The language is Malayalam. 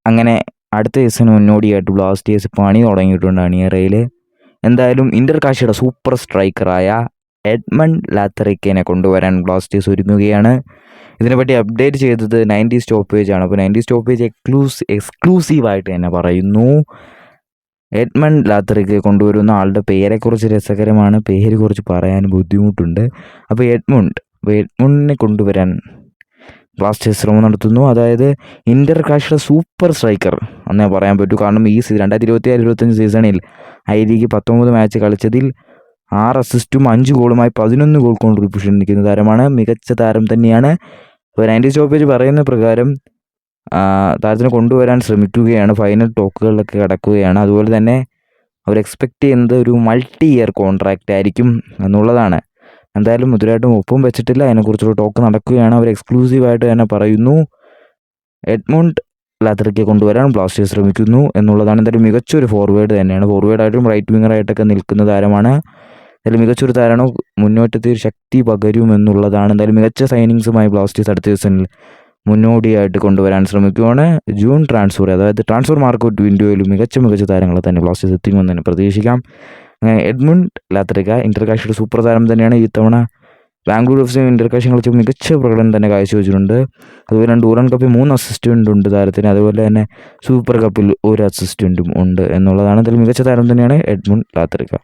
അങ്ങനെ അടുത്ത സീസണിന് മുന്നോടിയായിട്ട് ബ്ലാസ്റ്റേഴ്സ് പണി തുടങ്ങിയിട്ടുണ്ട് അണിയറയിൽ. എന്തായാലും ഇന്റർകാശിയുടെ സൂപ്പർ സ്ട്രൈക്കറായ എഡ്മണ്ട് ലാത്തറിക്കിനെ കൊണ്ടുവരാൻ ബ്ലാസ്റ്റേഴ്സ് ഒരുങ്ങുകയാണ്. ഇതിനെപ്പറ്റി അപ്ഡേറ്റ് ചെയ്തത് 90 സ്റ്റോപ്പേജ് ആണ്. അപ്പോൾ 90 സ്റ്റോപ്പേജ് എക്സ്ക്ലൂസീവായിട്ട് തന്നെ പറയുന്നു, എഡ്മണ്ട് ലാത്തറിക്ക് കൊണ്ടുവരുന്ന ആളുടെ പേരെക്കുറിച്ച് രസകരമാണ്, പേര് കുറിച്ച് പറയാൻ ബുദ്ധിമുട്ടുണ്ട്. അപ്പോൾ എഡ്മണ്ടിനെ കൊണ്ടുവരാൻ ബ്ലാസ്റ്റേഴ്സ് ശ്രമം നടത്തുന്നു. അതായത് ഇന്റർകാശിയുടെ സൂപ്പർ സ്ട്രൈക്കർ എന്നേ പറയാൻ പറ്റൂ. കാരണം ഈ 2024-25 സീസണിൽ ഐ ലീഗ് 19 മാച്ച് കളിച്ചതിൽ 6 അസിസ്റ്റും 5 ഗോളുമായി 11 ഗോൾ കോൺട്രിബ്യൂഷൻ നിൽക്കുന്ന താരമാണ്. മികച്ച താരം തന്നെയാണ്. ഇപ്പോൾ 90 സ്റ്റോപ്പേജ് പറയുന്ന പ്രകാരം താരത്തിനെ കൊണ്ടുവരാൻ ശ്രമിക്കുകയാണ്. ഫൈനൽ ടോക്കുകളിലൊക്കെ കടക്കുകയാണ്. അതുപോലെ തന്നെ അവർ എക്സ്പെക്റ്റ് ചെയ്യുന്നത് ഒരു മൾട്ടി ഇയർ കോൺട്രാക്റ്റ് ആയിരിക്കും എന്നുള്ളതാണ്. എന്തായാലും മുതലായിട്ടും ഒപ്പം വെച്ചിട്ടില്ല, അതിനെക്കുറിച്ചുള്ള ടോക്ക് നടക്കുകയാണ്. അവർ എക്സ്ക്ലൂസീവായിട്ട് തന്നെ പറയുന്നു എഡ്മണ്ട് ലാത്തറിക്കെ കൊണ്ടുവരാൻ ബ്ലാസ്റ്റേഴ്സ് ശ്രമിക്കുന്നു എന്നുള്ളതാണ്. എന്തായാലും മികച്ചൊരു ഫോർവേഡ് തന്നെയാണ്. ഫോർവേഡായിട്ടും റൈറ്റ് വിങ്ങറായിട്ടൊക്കെ നിൽക്കുന്ന താരമാണ്. എന്തായാലും മികച്ചൊരു താരമാണ്, മുന്നോട്ടത്തെ ഒരു ശക്തി പകരും എന്നുള്ളതാണ്. എന്തായാലും മികച്ച സൈനിങ്സുമായി ബ്ലാസ്റ്റേഴ്സ് അടുത്ത സീസണിൽ മുന്നോടിയായിട്ട് കൊണ്ടുവരാൻ ശ്രമിക്കുകയാണ്. ജൂൺ ട്രാൻസ്ഫർ, അതായത് ട്രാൻസ്ഫർ മാർക്കറ്റ് വിൻഡോയിൽ മികച്ച താരങ്ങളെ തന്നെ ബ്ലാസ്റ്റേഴ്സ് എത്തിക്കുമെന്ന് തന്നെ പ്രതീക്ഷിക്കാം. എഡ്മണ്ട് ലാത്തറിക്ക ഇന്റർകാശിയുടെ സൂപ്പർ താരം തന്നെയാണ്. ഈ തവണ ബാംഗ്ലൂർ എഫ് സി ഇന്റർകാശി കളിച്ച് മികച്ച പ്രകടനം തന്നെ കാഴ്ചവെച്ചിട്ടുണ്ട്. അതുപോലെ ഡൂറൻ കപ്പിൽ 3 അസിസ്റ്റൻ്റ് ഉണ്ട് താരത്തിന്. അതുപോലെ തന്നെ സൂപ്പർ കപ്പിൽ 1 അസിസ്റ്റൻറ്റും ഉണ്ട് എന്നുള്ളതാണ്. എന്തായാലും മികച്ച താരം തന്നെയാണ് എഡ്മണ്ട് ലാത്തറിക്ക.